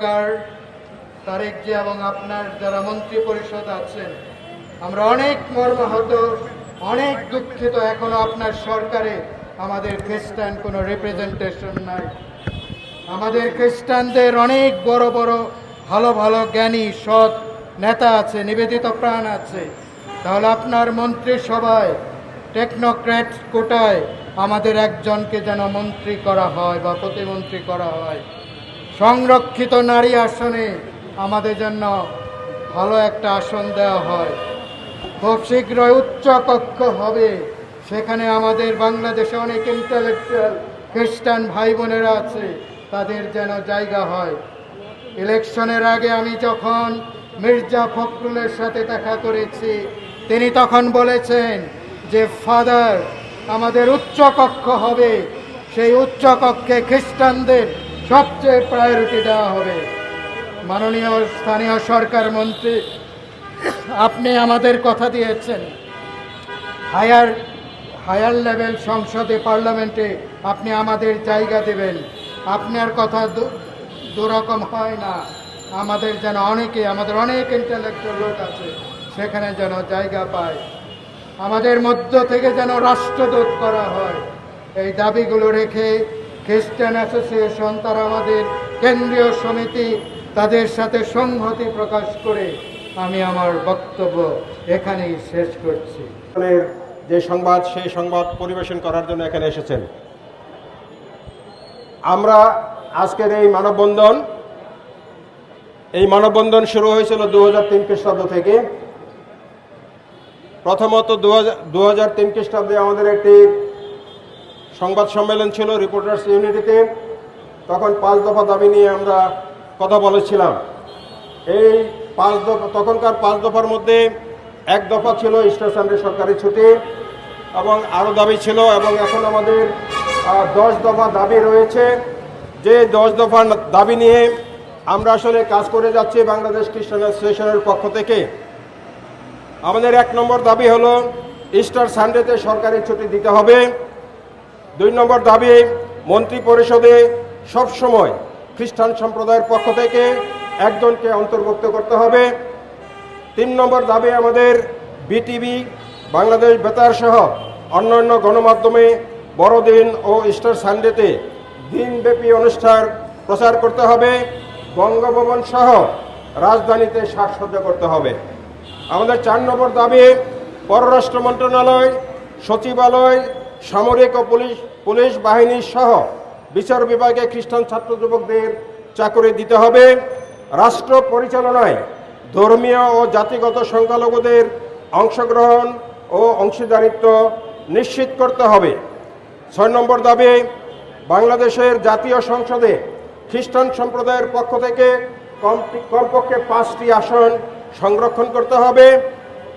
সরকার, তারেক জি এবং আপনার যারা মন্ত্রী পরিষদ আছেন, আমরা অনেক মর্মাহত, অনেক দুঃখিত। এখনো আপনার সরকারে আমাদের খ্রিস্টান কোনো রিপ্রেজেন্টেশন নাই। আমাদের খ্রিস্টানদের অনেক বড় বড় ভালো ভালো জ্ঞানী সৎ নেতা আছে, নিবেদিত প্রাণ আছে। তাহলে আপনার মন্ত্রিসভায় টেকনোক্র্যাট কোটায় আমাদের একজনকে যেন মন্ত্রী করা হয় বা প্রতিমন্ত্রী করা হয়। সংরক্ষিত নারী আসনে আমাদের জন্য ভালো একটা আসন দেওয়া হয়। খুব শীঘ্রই উচ্চ কক্ষ হবে, সেখানে আমাদের বাংলাদেশে অনেক ইন্টেলেকচুয়াল খ্রিস্টান ভাই বোনেরা আছে, তাদের যেন জায়গা হয়। ইলেকশনের আগে আমি যখন মির্জা ফখরুলের সাথে দেখা করেছি, তিনি তখন বলেছেন যে ফাদার, আমাদের উচ্চ কক্ষ হবে, সেই উচ্চ কক্ষে খ্রিস্টানদের সবচেয়ে প্রায়োরিটি দেওয়া হবে। মাননীয় স্থানীয় সরকার মন্ত্রী, আপনি আমাদের কথা দিয়েছেন হায়ার লেভেল সংসদে, পার্লামেন্টে আপনি আমাদের জায়গা দেবেন। আপনার কথা দুরকম হয় না। আমাদের যেন আমাদের অনেক ইন্টেলেকচুয়াল লোক আছে, সেখানে যেন জায়গা পায়। আমাদের মধ্য থেকে যেন রাষ্ট্রদূত করা হয়। এই দাবিগুলো রেখে খ্রিস্টান অ্যাসোসিয়েশন, তারা আমাদের কেন্দ্রীয় সমিতি, তাদের সাথে সংহতি প্রকাশ করে আমি আমার বক্তব্য এখানেই শেষ করছি। যে সংবাদ, সেই সংবাদ পরিবেশন করার জন্য এখানে এসেছেন। আমরা আজকের এই মানববন্ধন শুরু হয়েছিল 2003 খ্রিস্টাব্দ থেকে। প্রথমত 2003 খ্রিস্টাব্দে আমাদের একটি সংবাদ সম্মেলন ছিল রিপোর্টার্স ইউনিটিতে। তখন 5 দফা দাবি নিয়ে আমরা কথা বলেছিলাম। এই তখনকার 5 দফার মধ্যে 1 দফা ছিল ইস্টার সানডে সরকারি ছুটি, এবং আরও দাবি ছিল, এবং এখন আমাদের 10 দফা দাবি রয়েছে। যে 10 দফা দাবি নিয়ে আমরা আসলে কাজ করে যাচ্ছি বাংলাদেশ খ্রিস্টান অ্যাসোসিয়েশনের পক্ষ থেকে। আমাদের 1 নম্বর দাবি হলো ইস্টার সানডেতে সরকারি ছুটি দিতে হবে। 2 নম্বর দাবি, মন্ত্রী পরিষদে সবসময় খ্রিস্টান সম্প্রদায়ের পক্ষ থেকে একজনকে অন্তর্ভুক্ত করতে হবে। 3 নম্বর দাবি, আমাদের বিটিভি, বাংলাদেশ বেতার সহ অন্যান্য গণমাধ্যমে বড়দিন ও ইস্টার সানডেতে দিনব্যাপী অনুষ্ঠান প্রচার করতে হবে। বঙ্গভবন সহ রাজধানীতে সাজসজ্জা করতে হবে। আমাদের 4 নম্বর দাবি, পররাষ্ট্র মন্ত্রণালয়, সচিবালয়, সামরিক ও পুলিশ বাহিনী সহ বিচার বিভাগে খ্রিস্টান ছাত্র যুবকদের চাকরি দিতে হবে। রাষ্ট্র পরিচালনায় ধর্মীয় ও জাতিগত সংখ্যালঘুদের অংশগ্রহণ ও অংশীদারিত্ব নিশ্চিত করতে হবে। 6 নম্বর দাবি, বাংলাদেশের জাতীয় সংসদে খ্রিস্টান সম্প্রদায়ের পক্ষ থেকে কমপক্ষে 5টি আসন সংরক্ষণ করতে হবে।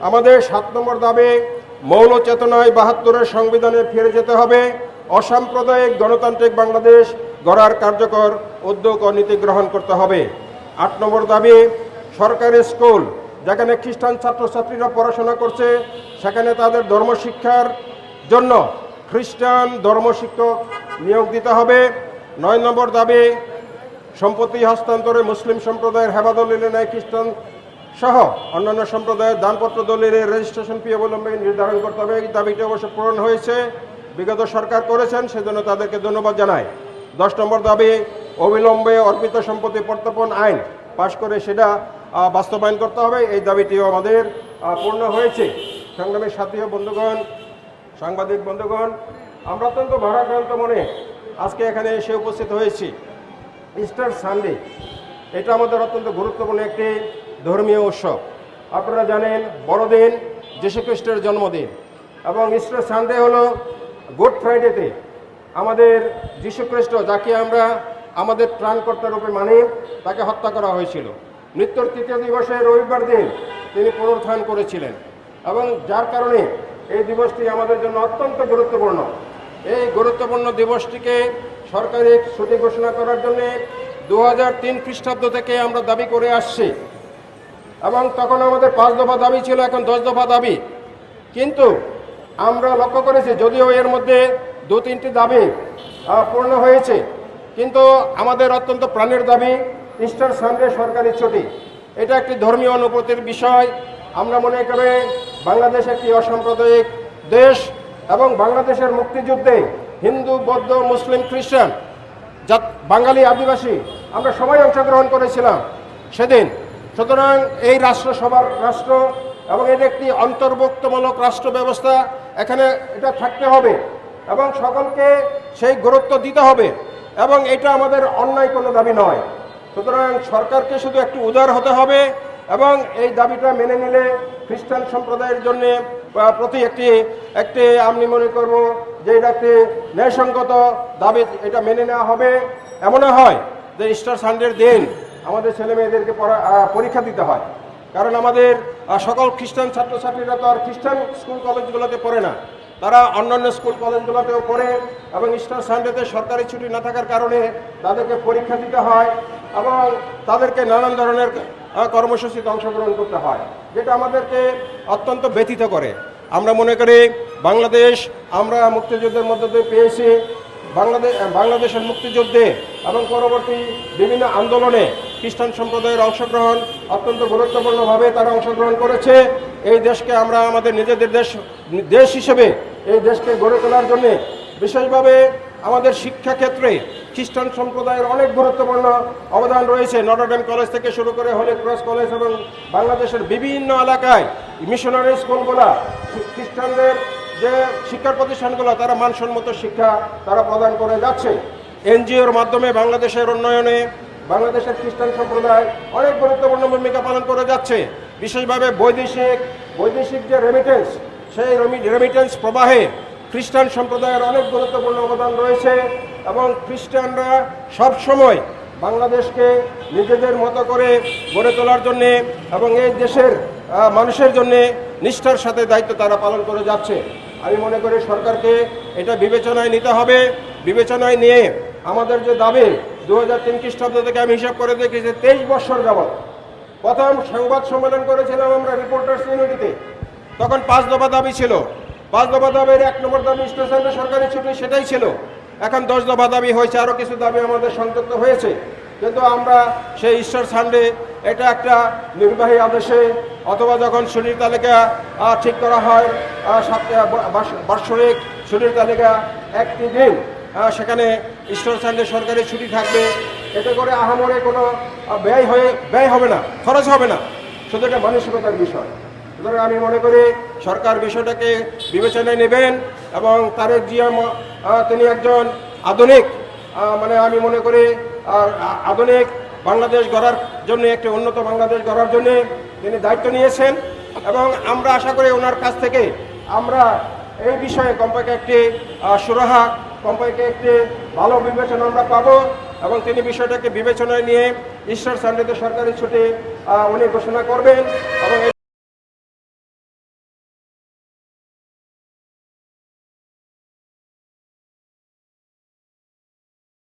আমাদের 7 নম্বর দাবি, মৌল চেতনায় 72-এর সংবিধানে ফিরে যেতে হবে। অসাম্প্রদায়িক গণতান্ত্রিক বাংলাদেশ গড়ার কার্যকর উদ্যোগ ও নীতি গ্রহণ করতে হবে। 8 নম্বর দাবি, সরকারি স্কুল যেখানে খ্রিস্টান ছাত্রছাত্রীরা পড়াশোনা করছে, সেখানে তাদের ধর্মশিক্ষার জন্য খ্রিস্টান ধর্মশিক্ষক নিয়োগ দিতে হবে। 9 নম্বর দাবি, সম্পত্তি হস্তান্তরে মুসলিম সম্প্রদায়ের হেফাজতে নেয় খ্রিস্টান সহ অন্যান্য সম্প্রদায়ের দানপত্র দলিলের রেজিস্ট্রেশন ফি অবলম্বনে নির্ধারণ করতে হবে। এই দাবিটি অবশ্য পূরণ হয়েছে, বিগত সরকার করেছেন, সেজন্য তাদেরকে ধন্যবাদ জানাই। 10 নম্বর দাবি, অবিলম্বে অর্পিত সম্পত্তি প্রত্যর্পণ আইন পাশ করে সেটা বাস্তবায়ন করতে হবে। এই দাবিটিও আমাদের পূর্ণ হয়েছে। সংগ্রামী সাথী বন্ধুগণ, সাংবাদিক বন্ধুগণ, আমরা অত্যন্ত ভারাক্রান্ত মনে আজকে এখানে এসে উপস্থিত হয়েছি। ইস্টার সানডে এটা আমাদের অত্যন্ত গুরুত্বপূর্ণ একটি ধর্মীয় উৎসব। আপনারা জানেন বড়দিন যীশু খ্রিস্টের জন্মদিন, এবং ইস্টার সানডে হলো গুড ফ্রাইডেতে আমাদের যীশু খ্রিস্ট, যাকে আমরা আমাদের ত্রাণকর্তা রূপে মানি, তাকে হত্যা করা হয়েছিল। মৃত্যুর 3য় দিবসে রবিবার দিন তিনি পুনরুত্থান করেছিলেন, এবং যার কারণে এই দিবসটি আমাদের জন্য অত্যন্ত গুরুত্বপূর্ণ। এই গুরুত্বপূর্ণ দিবসটিকে সরকারি ছুটি ঘোষণা করার জন্য 2003 খ্রিস্টাব্দ থেকে আমরা দাবি করে আসছি, এবং তখন আমাদের 5 দফা দাবি ছিল, এখন 10 দফা দাবি। কিন্তু আমরা লক্ষ্য করেছি, যদিও এর মধ্যে 2-3টি দাবি পূর্ণ হয়েছে, কিন্তু আমাদের অত্যন্ত প্রাণের দাবি ইস্টার সানডে সরকারি ছুটি। এটা একটি ধর্মীয় অনুভূতির বিষয়। আমরা মনে করি বাংলাদেশ একটি অসাম্প্রদায়িক দেশ এবং বাংলাদেশের মুক্তিযুদ্ধে হিন্দু, বৌদ্ধ, মুসলিম, খ্রিস্টান, বাঙালি, আদিবাসী আমরা সবাই অংশগ্রহণ করেছিলাম সেদিন। সুতরাং এই রাষ্ট্র এবং এর একটি অন্তর্ভুক্তমূলক রাষ্ট্র ব্যবস্থা, এখানে এটা থাকতে হবে এবং সকলকে সেই গুরুত্ব দিতে হবে এবং এটা আমাদের অন্যায় কোনো দাবি নয়। সুতরাং সরকারকে শুধু একটু উদার হতে হবে এবং এই দাবিটা মেনে নিলে খ্রিস্টান সম্প্রদায়ের জন্য প্রতি একটি আমি মনে করব যে এটা একটি ন্যায়সঙ্গত দাবি, এটা মেনে নেওয়া হবে। এমনও হয় যে ইস্টার সানডের দিন আমাদের ছেলে মেয়েদেরকে পরীক্ষা দিতে হয়, কারণ আমাদের সকল খ্রিস্টান ছাত্রছাত্রীরা তো আর খ্রিস্টান স্কুল কলেজগুলোতে পড়ে না, তারা অন্যান্য স্কুল কলেজগুলোতেও পড়ে এবং ইস্টার সানডেতে সরকারি ছুটি না থাকার কারণে তাদেরকে পরীক্ষা দিতে হয় এবং তাদেরকে নানান ধরনের কর্মসূচিতে অংশগ্রহণ করতে হয়, যেটা আমাদেরকে অত্যন্ত ব্যথিত করে। আমরা মনে করি বাংলাদেশ আমরা মুক্তিযুদ্ধের মধ্য দিয়ে পেয়েছি। বাংলাদেশের মুক্তিযুদ্ধে এবং পরবর্তী বিভিন্ন আন্দোলনে খ্রিস্টান সম্প্রদায়ের অংশগ্রহণ অত্যন্ত গুরুত্বপূর্ণভাবে তারা অংশগ্রহণ করেছে। এই দেশকে আমরা আমাদের নিজেদের দেশ হিসেবে এই দেশকে গড়ে তোলার জন্যে বিশেষভাবে আমাদের শিক্ষাক্ষেত্রে খ্রিস্টান সম্প্রদায়ের অনেক গুরুত্বপূর্ণ অবদান রয়েছে। নটরডেম কলেজ থেকে শুরু করে হলি ক্রস কলেজ এবং বাংলাদেশের বিভিন্ন এলাকায় মিশনারি স্কুলগুলা খ্রিস্টানদের যে শিক্ষা প্রতিষ্ঠানগুলো তারা মানসম্মত শিক্ষা তারা প্রদান করে যাচ্ছে। এনজিওর মাধ্যমে বাংলাদেশের উন্নয়নে বাংলাদেশের খ্রিস্টান সম্প্রদায় অনেক গুরুত্বপূর্ণ ভূমিকা পালন করে যাচ্ছে। বিশেষভাবে বৈদেশিক যে রেমিটেন্স, সেই রেমিটেন্স প্রবাহে খ্রিস্টান সম্প্রদায়ের অনেক গুরুত্বপূর্ণ অবদান রয়েছে এবং খ্রিস্টানরা সবসময় বাংলাদেশকে নিজেদের মতো করে গড়ে তোলার জন্যে এবং এই দেশের মানুষের জন্যে নিষ্ঠার সাথে দায়িত্ব তারা পালন করে যাচ্ছে। আমি মনে করি সরকারকে এটা বিবেচনায় নিতে হবে। বিবেচনায় নিয়ে আমাদের যে দাবি 2003 খ্রিস্টাব্দ থেকে আমি হিসাব করে দেখেছি 23 বছর যাবৎ প্রথম সংবাদ সম্মেলন করেছিলাম আমরা রিপোর্টার্স ইউনিটিতে, তখন 5 দফা দাবি ছিল। 5 দফা দাবির 1 নম্বর দাবি ইস্টার সানডে সরকারি ছুটি, সেটাই ছিল। এখন 10 দফা দাবি হয়েছে, আরও কিছু দাবি আমাদের সংযুক্ত হয়েছে, কিন্তু আমরা সেই ইস্টার সানডে এটা একটা নির্বাহী আদেশে অথবা যখন ছুটির তালিকা ঠিক করা হয় বার্ষিক ছুটির তালিকা একটি দিন সেখানে ইস্টার সানডে সরকারি ছুটি থাকবে। এতে করে আহামরে কোনো ব্যয় হবে না, খরচ হবে না, শুধু এটা মানসিকতার বিষয়। সুতরাং আমি মনে করি সরকার বিষয়টাকে বিবেচনায় নেবেন এবং তারেক জিয়া তিনি একজন আধুনিক আমি মনে করি আধুনিক বাংলাদেশ গড়ার জন্য, একটি উন্নত বাংলাদেশ গড়ার জন্য তিনি দায়িত্ব নিয়েছেন এবং আমরা আশা করি ওনার কাছ থেকে আমরা এই বিষয়ে কমপক্ষে একটি সুরাহা, কমপক্ষে একটি ভালো বিবেচনা আমরা পাবো এবং তিনি বিষয়টাকে বিবেচনায় নিয়ে ইস্টার সানডেতে সরকারি ছুটি উনি ঘোষণা করবেন